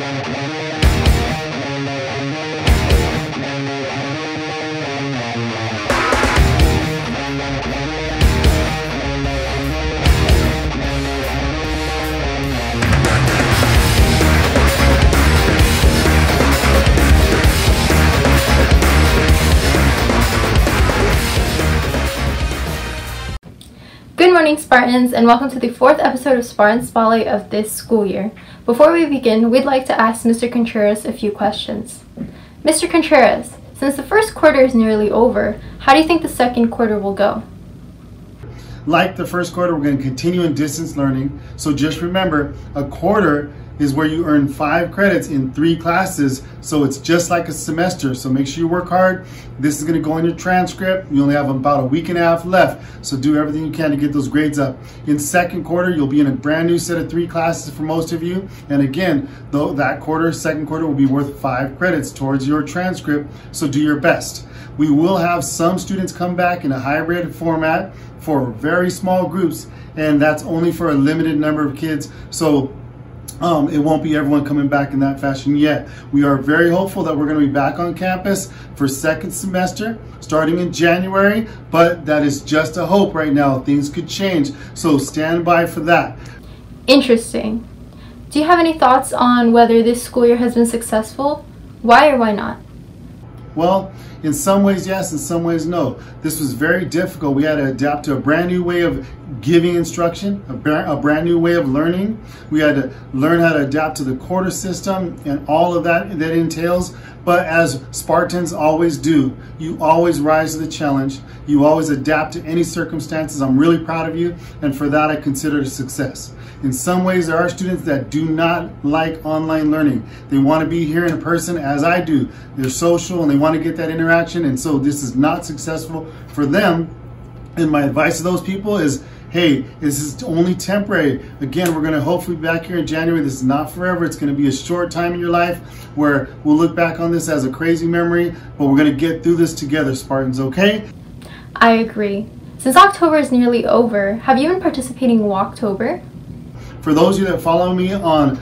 Good morning, Spartans, and welcome to the 4th episode of Spartan Spotlight of this school year. Before we begin, we'd like to ask Mr. Contreras a few questions. Mr. Contreras, since the first quarter is nearly over, how do you think the second quarter will go? Like the first quarter, we're going to continue in distance learning. So just remember, a quarter is where you earn 5 credits in 3 classes. So it's just like a semester. So make sure you work hard. This is going to go in your transcript. You only have about a week and a half left. So do everything you can to get those grades up. In second quarter, you'll be in a brand new set of 3 classes for most of you. And again, though that quarter, second quarter, will be worth 5 credits towards your transcript. So do your best. We will have some students come back in a hybrid format for very small groups, and that's only for a limited number of kids. So it won't be everyone coming back in that fashion yet. We are very hopeful that we're going to be back on campus for second semester starting in January, but that is just a hope right now. Things could change, so stand by for that. Interesting. Do you have any thoughts on whether this school year has been successful? Why or why not? Well, in some ways yes, in some ways no. This was very difficult. We had to adapt to a brand new way of giving instruction, a brand new way of learning. We had to learn how to adapt to the quarter system and all of that entails. But as Spartans always do, you always rise to the challenge. You always adapt to any circumstances. I'm really proud of you, and for that I consider it a success. In some ways, there are students that do not like online learning. They want to be here in person as I do. They're social and they want to get that interaction, and so this is not successful for them. And my advice to those people is, hey, this is only temporary. Again, we're going to hopefully be back here in January. This is not forever. It's going to be a short time in your life where we'll look back on this as a crazy memory, but we're going to get through this together, Spartans, okay? I agree. Since October is nearly over, have you been participating in Walktober? For those of you that follow me on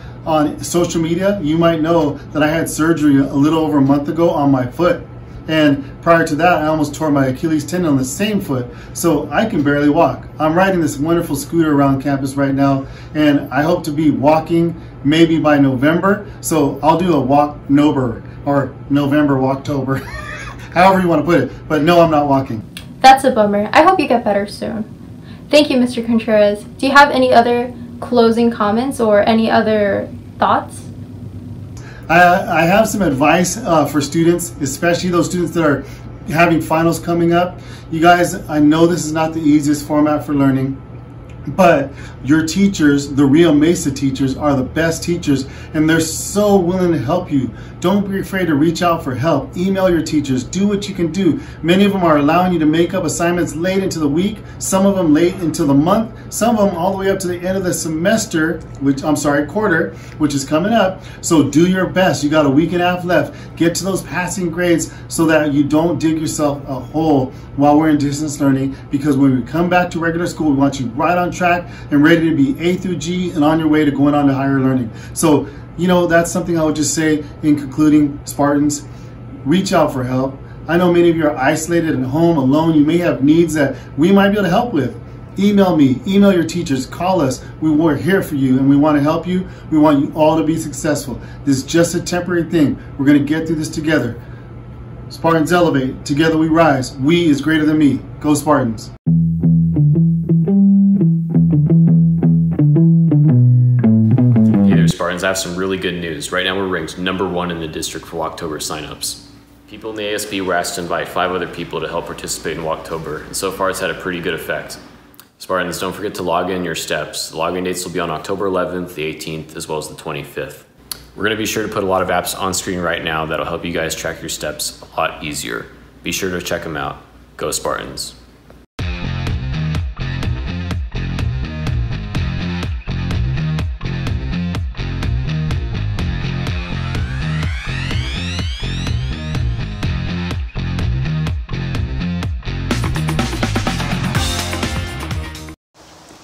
social media, you might know that I had surgery a little over a month ago on my foot. And prior to that, I almost tore my Achilles tendon on the same foot, so I can barely walk. I'm riding this wonderful scooter around campus right now, and I hope to be walking maybe by November. So I'll do a Walk-nober or November Walktober, however you want to put it. But no, I'm not walking. That's a bummer. I hope you get better soon. Thank you, Mr. Contreras. Do you have any other closing comments or any other thoughts? I have some advice for students, especially those students that are having finals coming up. You guys, I know this is not the easiest format for learning, but your teachers, the real Mesa teachers, are the best teachers, and they're so willing to help you. Don't be afraid to reach out for help. Email your teachers. Do what you can do. Many of them are allowing you to make up assignments late into the week, some of them late into the month, some of them all the way up to the end of the semester, quarter, which is coming up. So do your best. You got a week and a half left. Get to those passing grades so that you don't dig yourself a hole while we're in distance learning, because when we come back to regular school, we want you right on track and ready to be A through G and on your way to going on to higher learning. So, you know, that's something I would just say in concluding, Spartans, reach out for help. I know many of you are isolated at home, alone. You may have needs that we might be able to help with. Email me, email your teachers, call us. We're here for you and we want to help you. We want you all to be successful. This is just a temporary thing. We're going to get through this together. Spartans elevate, together we rise. We is greater than me. Go Spartans. Spartans, I have some really good news. Right now we're ranked #1 in the district for Walktober signups. People in the ASB were asked to invite 5 other people to help participate in Walktober, and so far it's had a pretty good effect. Spartans, don't forget to log in your steps. The login dates will be on October 11th, the 18th, as well as the 25th. We're going to be sure to put a lot of apps on screen right now that'll help you guys track your steps a lot easier. Be sure to check them out. Go Spartans.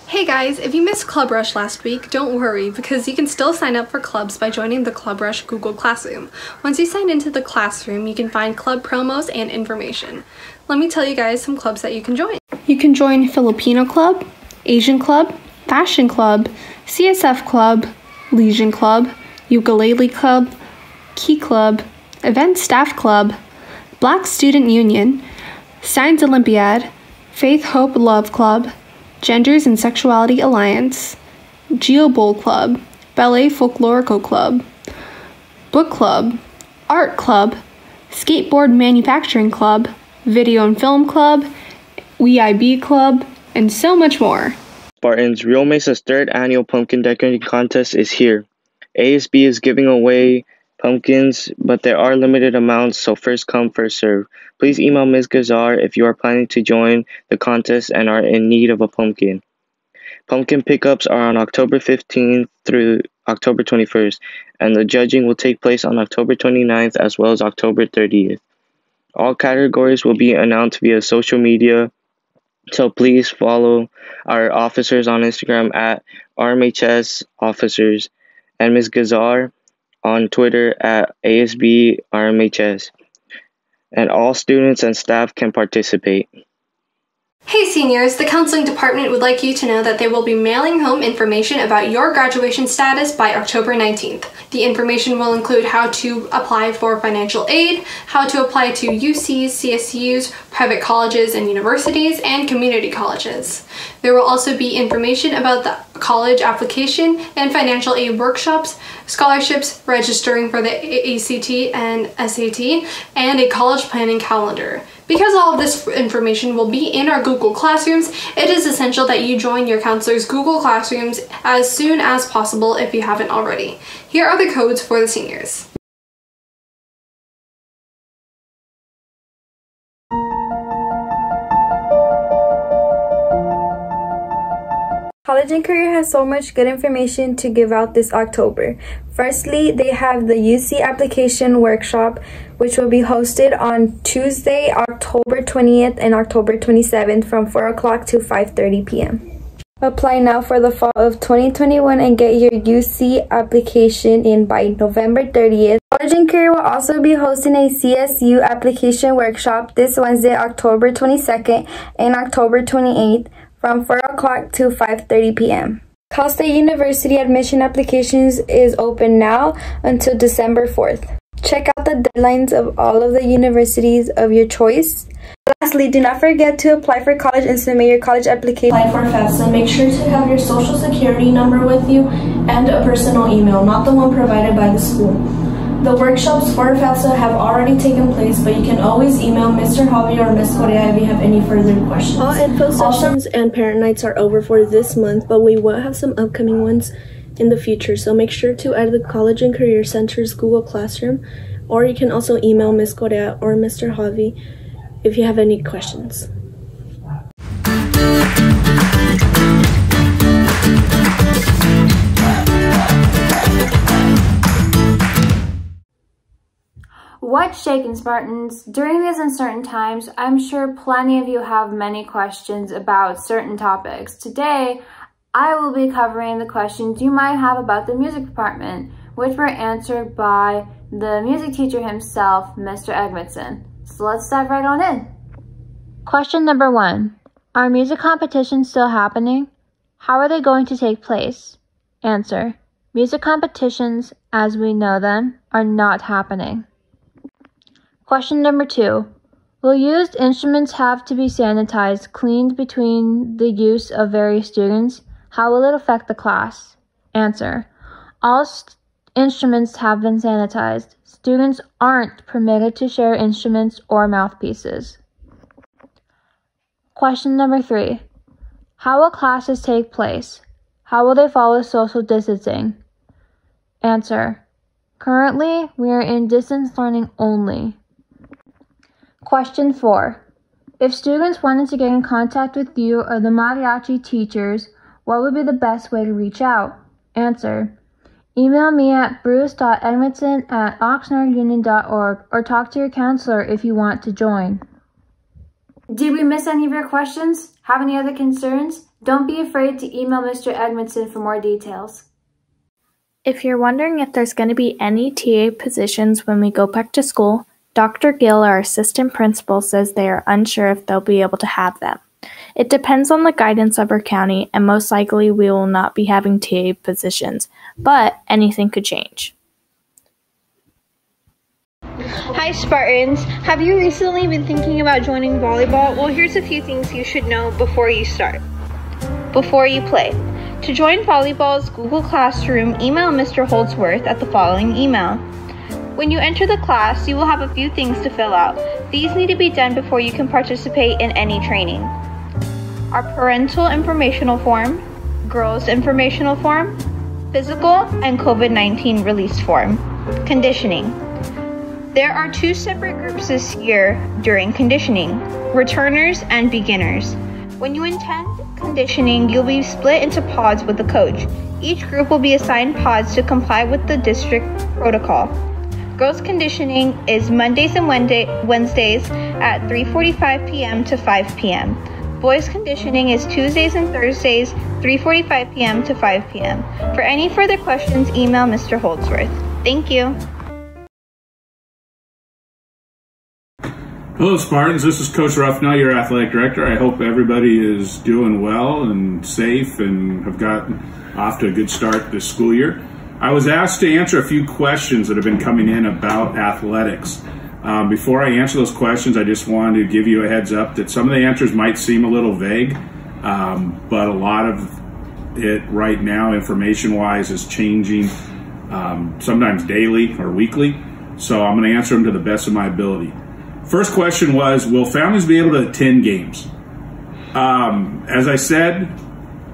Hey guys, if you missed Club Rush last week, don't worry because you can still sign up for clubs by joining the Club Rush Google Classroom. Once you sign into the classroom, you can find club promos and information. Let me tell you guys some clubs that you can join. You can join Filipino Club, Asian Club, Fashion Club, CSF Club, Legion Club, Ukulele Club, Key Club, Event Staff Club, Black Student Union, Science Olympiad, Faith Hope Love Club, Genders and Sexuality Alliance, Geo Bowl Club, Ballet Folklorico Club, Book Club, Art Club, Skateboard Manufacturing Club, Video and Film Club, WeIB Club, and so much more. Spartans, Real Mesa's third annual pumpkin decorating contest is here. ASB is giving away pumpkins, but there are limited amounts, so first come, first serve. Please email Ms. Gazar if you are planning to join the contest and are in need of a pumpkin. Pumpkin pickups are on October 15th through October 21st, and the judging will take place on October 29th as well as October 30th. All categories will be announced via social media, so please follow our officers on Instagram at RMHS Officers and Ms. Gazar on Twitter at ASB RMHS. And all students and staff can participate. Hey seniors, the counseling department would like you to know that they will be mailing home information about your graduation status by October 19th. The information will include how to apply for financial aid, how to apply to UCs, CSUs, private colleges and universities, and community colleges. There will also be information about the college application and financial aid workshops, scholarships, registering for the ACT and SAT, and a college planning calendar. Because all of this information will be in our Google Classrooms, it is essential that you join your counselor's Google Classrooms as soon as possible if you haven't already. Here are the codes for the seniors. College and Career has so much good information to give out this October. Firstly, they have the UC application workshop, which will be hosted on Tuesday, October 20th and October 27th from 4 o'clock to 5:30 p.m. Apply now for the fall of 2021 and get your UC application in by November 30th. College and Career will also be hosting a CSU application workshop this Wednesday, October 22nd and October 28th from 4 o'clock to 5:30 p.m. Cal State University admission applications is open now until December 4th. Check out the deadlines of all of the universities of your choice. Lastly, do not forget to apply for college and submit your college application. Apply for FAFSA. Make sure to have your social security number with you and a personal email, not the one provided by the school. The workshops for FAFSA have already taken place, but you can always email Mr. Javi or Ms. Correa if you have any further questions. All info sessions and parent nights are over for this month, but we will have some upcoming ones in the future, so make sure to add the College and Career Center's Google Classroom, or you can also email Ms. Correa or Mr. Javi if you have any questions. What's shaking, Spartans? During these uncertain times, I'm sure plenty of you have many questions about certain topics. Today, I will be covering the questions you might have about the music department, which were answered by the music teacher himself, Mr. Egmondson. So let's dive right on in. Question number 1. Are music competitions still happening? How are they going to take place? Answer. Music competitions, as we know them, are not happening. Question number 2. Will used instruments have to be sanitized, cleaned between the use of various students? How will it affect the class? Answer. All instruments have been sanitized. Students aren't permitted to share instruments or mouthpieces. Question number 3. How will classes take place? How will they follow social distancing? Answer. Currently, we are in distance learning only. Question 4. If students wanted to get in contact with you or the mariachi teachers, what would be the best way to reach out? Answer. Email me at bruce.edmondson@oxnardunion.org or talk to your counselor if you want to join. Did we miss any of your questions? Have any other concerns? Don't be afraid to email Mr. Edmondson for more details. If you're wondering if there's going to be any TA positions when we go back to school, Dr. Gill, our assistant principal, says they are unsure if they'll be able to have them. It depends on the guidance of our county, and most likely we will not be having TA positions, but anything could change. Hi Spartans! Have you recently been thinking about joining volleyball? Well, here's a few things you should know before you start. Before you play. To join volleyball's Google Classroom, email Mr. Holdsworth at the following email. When you enter the class, you will have a few things to fill out. These need to be done before you can participate in any training. Our parental informational form, girls informational form, physical, and COVID-19 release form. Conditioning. There are 2 separate groups this year during conditioning, returners and beginners. When you attend conditioning, you'll be split into pods with a coach. Each group will be assigned pods to comply with the district protocol. Girls conditioning is Mondays and Wednesdays at 3:45 p.m. to 5 p.m. Boys conditioning is Tuesdays and Thursdays, 3:45 p.m. to 5 p.m. For any further questions, email Mr. Holdsworth. Thank you. Hello Spartans, this is Coach Ruffnell, your athletic director. I hope everybody is doing well and safe and have gotten off to a good start this school year. I was asked to answer a few questions that have been coming in about athletics. Before I answer those questions, I just wanted to give you a heads up that some of the answers might seem a little vague, but a lot of it right now, information-wise, is changing sometimes daily or weekly. So I'm going to answer them to the best of my ability. First question was, will families be able to attend games? As I said,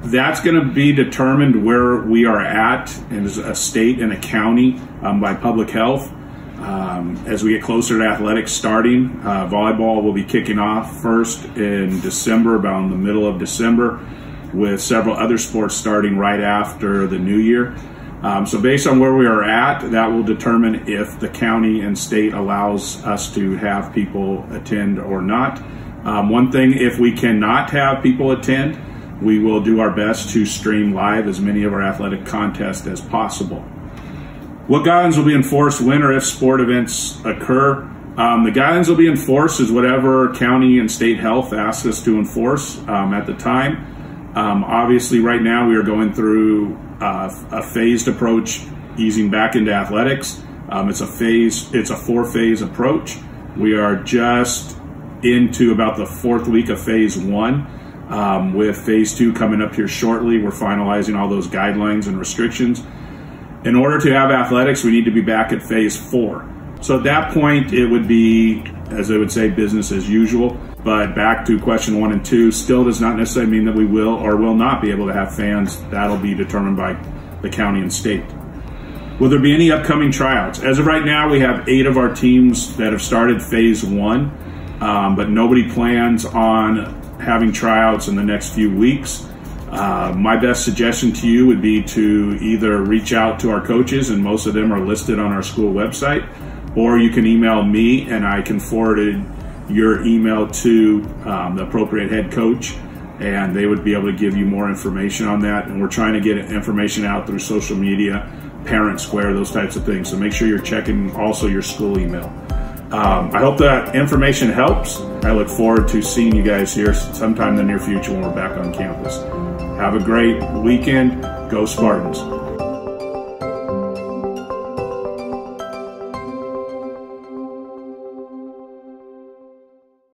that's going to be determined where we are at as a state and a county by public health. As we get closer to athletics starting, volleyball will be kicking off first in December, about in the middle of December, with several other sports starting right after the new year. So based on where we are at, that will determine if the county and state allows us to have people attend or not. One thing, if we cannot have people attend, we will do our best to stream live as many of our athletic contests as possible. What guidelines will be enforced when or if sport events occur? The guidelines will be enforced as whatever county and state health asks us to enforce at the time. Obviously, right now we are going through a phased approach, easing back into athletics. It's a 4-phase approach. We are just into about the 4th week of phase 1, with phase 2 coming up here shortly. We're finalizing all those guidelines and restrictions. In order to have athletics, we need to be back at phase 4. So at that point, it would be, as they would say, business as usual. But back to question 1 and 2, still does not necessarily mean that we will or will not be able to have fans. That'll be determined by the county and state. Will there be any upcoming tryouts? As of right now, we have 8 of our teams that have started phase 1, but nobody plans on having tryouts in the next few weeks. My best suggestion to you would be to either reach out to our coaches, and most of them are listed on our school website, or you can email me and I can forward your email to the appropriate head coach, and they would be able to give you more information on that. And we're trying to get information out through social media, Parent Square, those types of things. So make sure you're checking also your school email. I hope that information helps. I look forward to seeing you guys here sometime in the near future when we're back on campus. Have a great weekend. Go Spartans.